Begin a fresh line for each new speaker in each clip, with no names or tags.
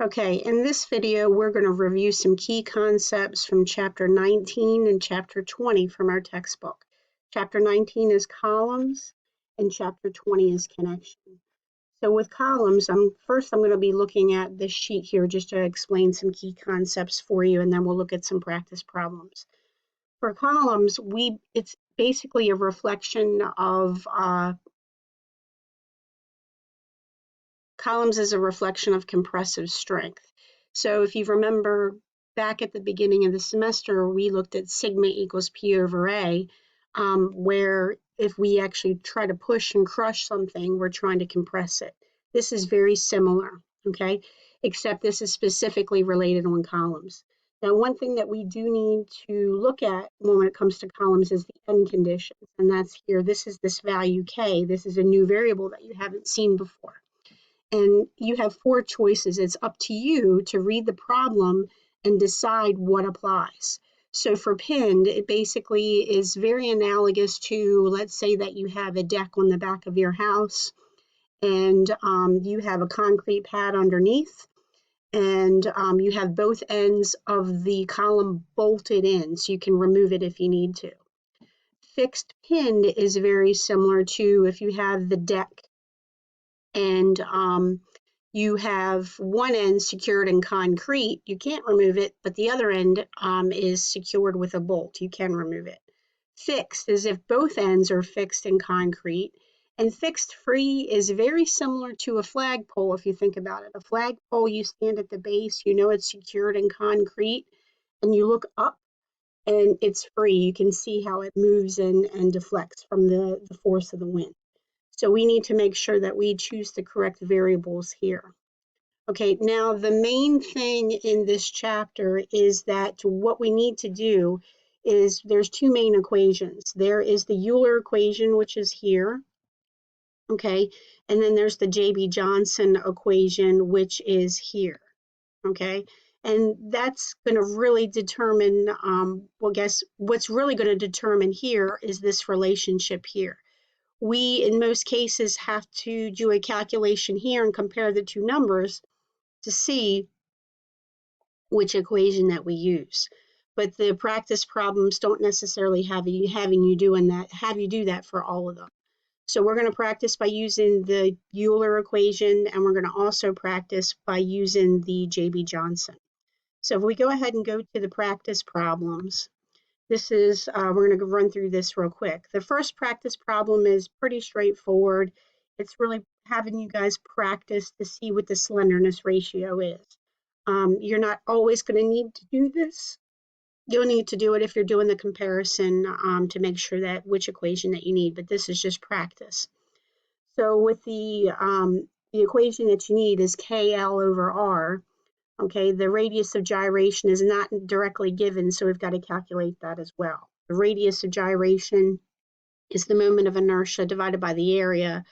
Okay, in this video, we're going to review some key concepts from Chapter 19 and Chapter 20 from our textbook. Chapter 19 is columns, and Chapter 20 is connection. So with columns, first I'm going to be looking at this sheet here just to explain some key concepts for you, and then we'll look at some practice problems. For columns, it's basically a reflection of columns as a reflection of compressive strength. So if you remember back at the beginning of the semester, we looked at sigma equals P over A, where if we actually try to push and crush something, we're trying to compress it. This is very similar, okay, except this is specifically related on columns. Now, one thing that we do need to look at when it comes to columns is the end conditions, and that's here. This is this value K. This is a new variable that you haven't seen before. And you have four choices. It's up to you to read the problem and decide what applies. So for pinned, it basically is very analogous to, let's say that you have a deck on the back of your house and you have a concrete pad underneath, and you have both ends of the column bolted in, so you can remove it if you need to. Fixed pinned is very similar to if you have the deck and you have one end secured in concrete, you can't remove it, but the other end is secured with a bolt. You can remove it. Fixed is if both ends are fixed in concrete, and fixed free is very similar to a flagpole if you think about it. A flagpole, you stand at the base, you know it's secured in concrete, and you look up and it's free. You can see how it moves and deflects from the force of the wind. So we need to make sure that we choose the correct variables here. Okay, now the main thing in this chapter is that what we need to do is there's two main equations. There is the Euler equation, which is here, okay, and then there's the J.B. Johnson equation, which is here, okay, and that's going to really determine, what's really going to determine here is this relationship here. We, in most cases, have to do a calculation here and compare the two numbers to see which equation that we use. But the practice problems don't necessarily have you do that for all of them. So we're going to practice by using the Euler equation, and we're going to also practice by using the J.B. Johnson. So if we go ahead and go to the practice problems, this is, we're going to run through this real quick. The first practice problem is pretty straightforward. It's really having you guys practice to see what the slenderness ratio is. You're not always going to need to do this. You'll need to do it if you're doing the comparison to make sure that which equation that you need, but this is just practice. So with the equation that you need is KL over R. Okay, the radius of gyration is not directly given, so we've got to calculate that as well. The radius of gyration is the moment of inertia divided by the area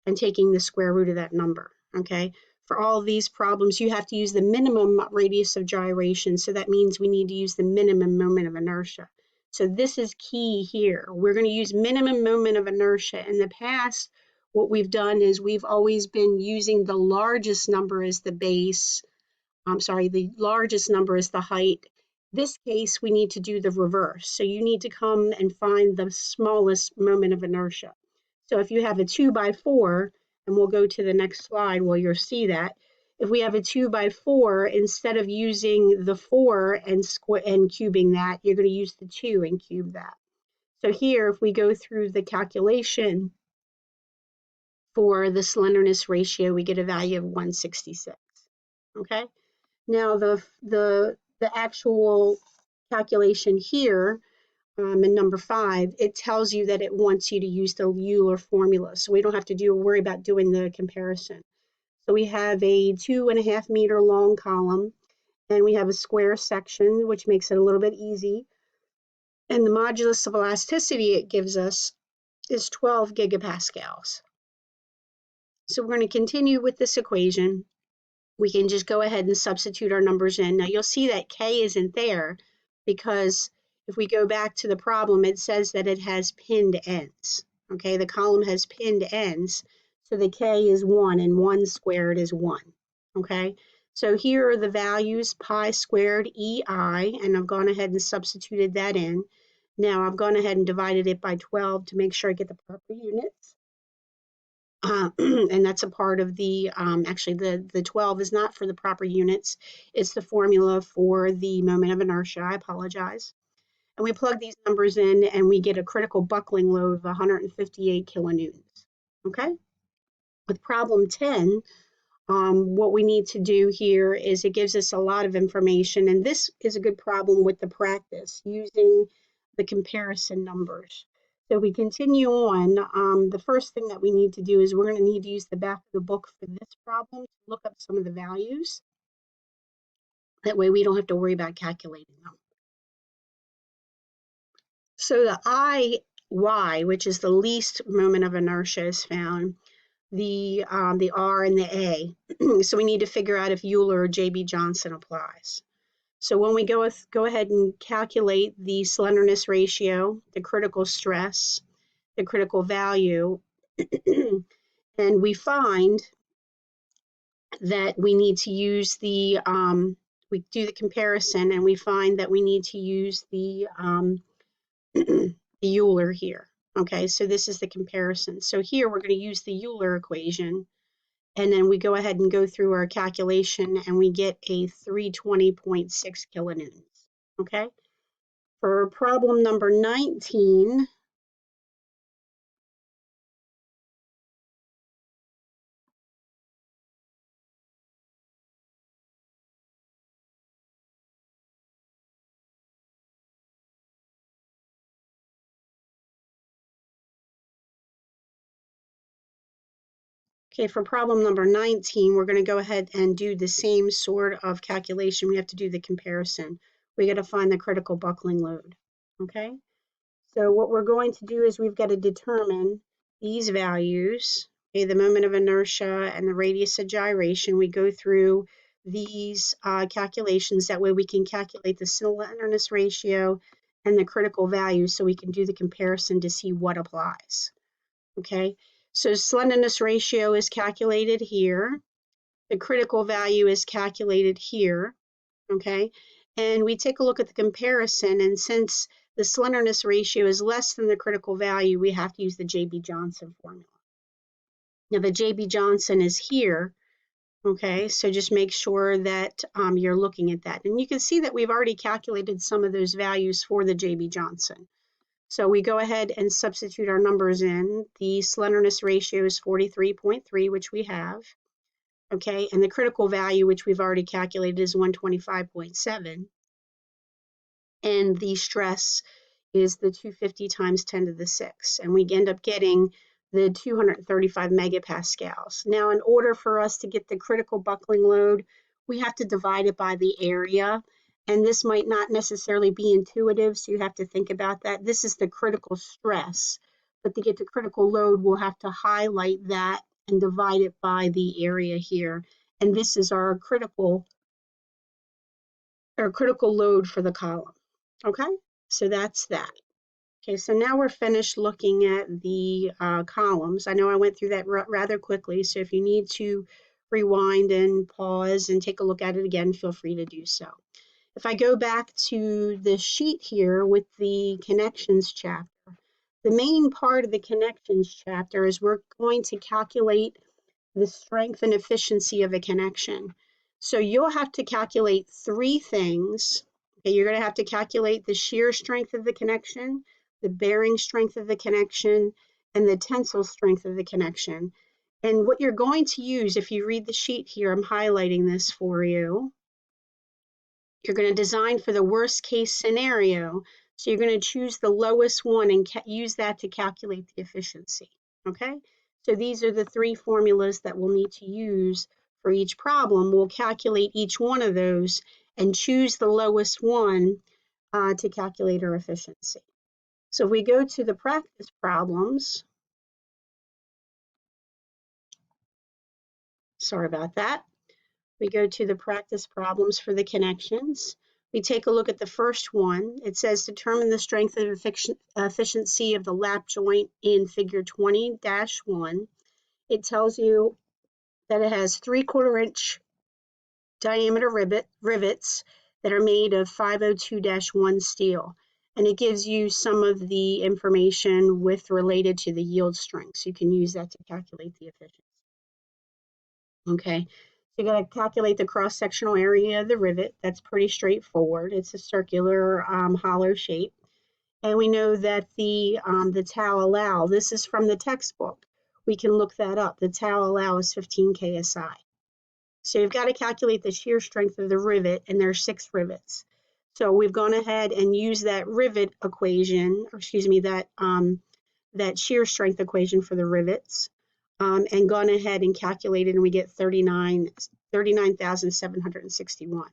and taking the square root of that number, okay? For all of these problems, you have to use the minimum radius of gyration, so that means we need to use the minimum moment of inertia. So this is key here. We're going to use minimum moment of inertia. In the past, what we've done is we've always been using the largest number as the base. The largest number is the height. This case, we need to do the reverse. So you need to come and find the smallest moment of inertia. So if you have a 2 by 4, and we'll go to the next slide where you'll see that, if we have a 2 by 4, instead of using the 4 and cubing that, you're going to use the 2 and cube that. So here, if we go through the calculation for the slenderness ratio, we get a value of 166, okay? Now, the actual calculation here in number 5, it tells you that it wants you to use the Euler formula, so we don't have to worry about doing the comparison. So we have a 2.5 meter long column, and we have a square section, which makes it a little bit easy. And the modulus of elasticity it gives us is 12 gigapascals. So we're going to continue with this equation. We can just go ahead and substitute our numbers in. Now you'll see that K isn't there because if we go back to the problem, it says that it has pinned ends. Okay, the column has pinned ends, so the K is 1, and 1 squared is 1. Okay, So here are the values, pi squared EI, and I've gone ahead and substituted that in. Now I've gone ahead and divided it by 12 to make sure I get the proper units. And that's a part of the, actually the 12 is not for the proper units. It's the formula for the moment of inertia. I apologize. And we plug these numbers in and we get a critical buckling load of 158 kilonewtons. Okay? With problem 10, what we need to do here is it gives us a lot of information, and this is a good problem with the practice using the comparison numbers. So we continue on. The first thing that we need to do is we're going to need to use the back of the book for this problem to look up some of the values. That way we don't have to worry about calculating them. So the IY, which is the least moment of inertia, is found. The R and the A. So we need to figure out if Euler or J.B. Johnson applies. So when we go ahead and calculate the slenderness ratio, the critical stress, the critical value, and we find that we need to use the, we do the comparison and we find that we need to use the Euler here. Okay, so this is the comparison. So here we're going to use the Euler equation, and then we go ahead and go through our calculation and we get a 320.6 kilonewtons. Okay, for problem number 19, okay, for problem number 19, we're going to go ahead and do the same sort of calculation. We have to do the comparison. We got to find the critical buckling load. Okay, so what we're going to do is we've got to determine these values, okay, the moment of inertia and the radius of gyration. We go through these calculations. That way we can calculate the slenderness ratio and the critical value so we can do the comparison to see what applies. Okay, so slenderness ratio is calculated here. The critical value is calculated here. Okay, and we take a look at the comparison, and since the slenderness ratio is less than the critical value, we have to use the J.B. Johnson formula. Now the J.B. Johnson is here. Okay, so just make sure that you're looking at that. And you can see that we've already calculated some of those values for the J.B. Johnson. So we go ahead and substitute our numbers in. The slenderness ratio is 43.3, which we have. Okay, and the critical value, which we've already calculated, is 125.7. And the stress is the 250 times 10 to the 6. And we end up getting the 235 megapascals. Now, in order for us to get the critical buckling load, we have to divide it by the area. And this might not necessarily be intuitive, so you have to think about that. This is the critical stress. But to get the critical load, we'll have to highlight that and divide it by the area here. And this is our critical load for the column. Okay, so that's that. Okay, so now we're finished looking at the columns. I know I went through that rather quickly, so if you need to rewind and pause and take a look at it again, feel free to do so. If I go back to the sheet here with the connections chapter, the main part of the connections chapter is we're going to calculate the strength and efficiency of a connection. So you'll have to calculate three things. Okay, you're going to have to calculate the shear strength of the connection, the bearing strength of the connection, and the tensile strength of the connection. And what you're going to use, if you read the sheet here, I'm highlighting this for you. You're going to design for the worst case scenario. So you're going to choose the lowest one and use that to calculate the efficiency. Okay? So these are the three formulas that we'll need to use for each problem. We'll calculate each one of those and choose the lowest one to calculate our efficiency. So if we go to the practice problems, sorry about that. We go to the practice problems for the connections. We take a look at the first one. It says determine the strength and efficiency of the lap joint in figure 20-1. It tells you that it has 3/4 inch diameter rivets that are made of 502-1 steel. And it gives you some of the information related to the yield strength. So you can use that to calculate the efficiency. Okay, so you got to calculate the cross-sectional area of the rivet. That's pretty straightforward. It's a circular hollow shape. And we know that the tau allow, this is from the textbook. We can look that up. The tau allow is 15 KSI. So you've got to calculate the shear strength of the rivet, and there are 6 rivets. So we've gone ahead and used that rivet equation, or excuse me, that shear strength equation for the rivets, and gone ahead and calculated, and we get 39,761.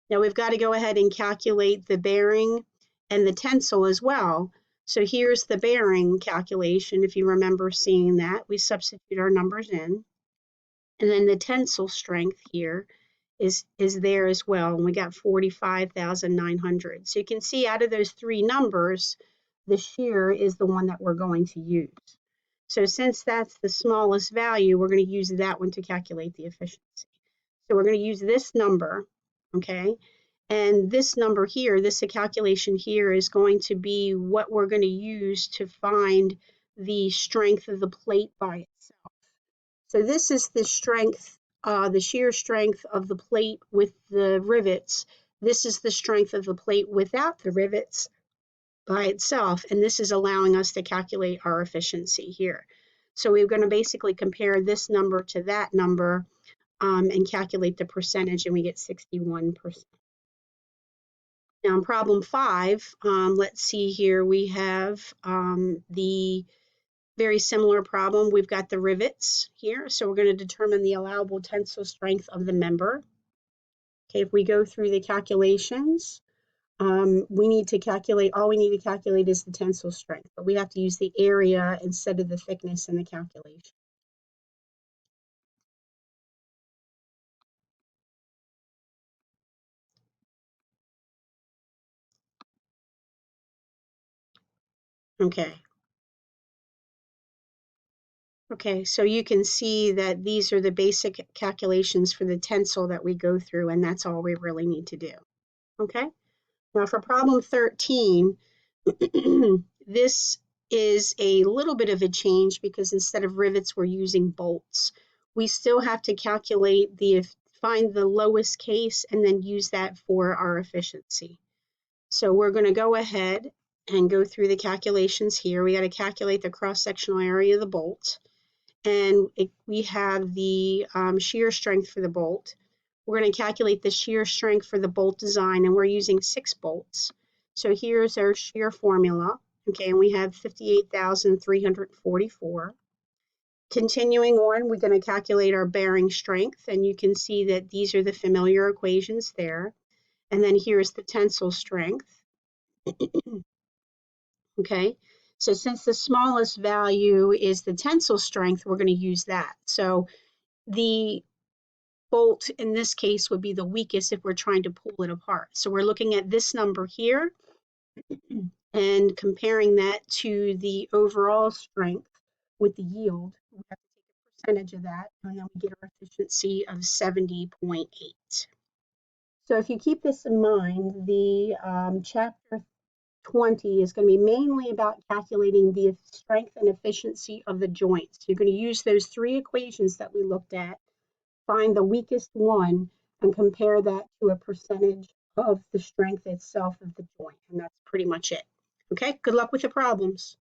Now we've got to go ahead and calculate the bearing and the tensile as well. So here's the bearing calculation. If you remember seeing that, we substitute our numbers in. And then the tensile strength here is there as well. And we got 45,900. So you can see out of those 3 numbers, the shear is the one that we're going to use. So since that's the smallest value, we're going to use that one to calculate the efficiency. So we're going to use this number, okay? And this number here, this calculation here is going to be what we're going to use to find the strength of the plate by itself. So this is the strength, the shear strength of the plate with the rivets. This is the strength of the plate without the rivets by itself, and this is allowing us to calculate our efficiency here. So we're going to basically compare this number to that number and calculate the percentage, and we get 61%. Now in problem 5, let's see here, we have the very similar problem. We've got the rivets here, so we're going to determine the allowable tensile strength of the member. Okay, if we go through the calculations, we need to calculate, all we need to calculate is the tensile strength, but we have to use the area instead of the thickness in the calculation. Okay, so you can see that these are the basic calculations for the tensile that we go through, and that's all we really need to do. Okay, now for problem 13, this is a little bit of a change because instead of rivets, we're using bolts. We still have to calculate find the lowest case and then use that for our efficiency. So we're going to go ahead and go through the calculations here. We got to calculate the cross-sectional area of the bolt, and we have the shear strength for the bolt. We're going to calculate the shear strength for the bolt design, and we're using 6 bolts. So here's our shear formula. Okay, and we have 58,344. Continuing on, we're going to calculate our bearing strength, and you can see that these are the familiar equations there. And then here's the tensile strength. Okay, so since the smallest value is the tensile strength, we're going to use that. So the bolt in this case would be the weakest if we're trying to pull it apart. So we're looking at this number here and comparing that to the overall strength with the yield. We have to take a percentage of that, and then we get our efficiency of 70.8. So if you keep this in mind, the chapter 20 is going to be mainly about calculating the strength and efficiency of the joints. You're going to use those 3 equations that we looked at, find the weakest one, and compare that to a percentage of the strength itself of the joint. And that's pretty much it. Okay, good luck with the problems.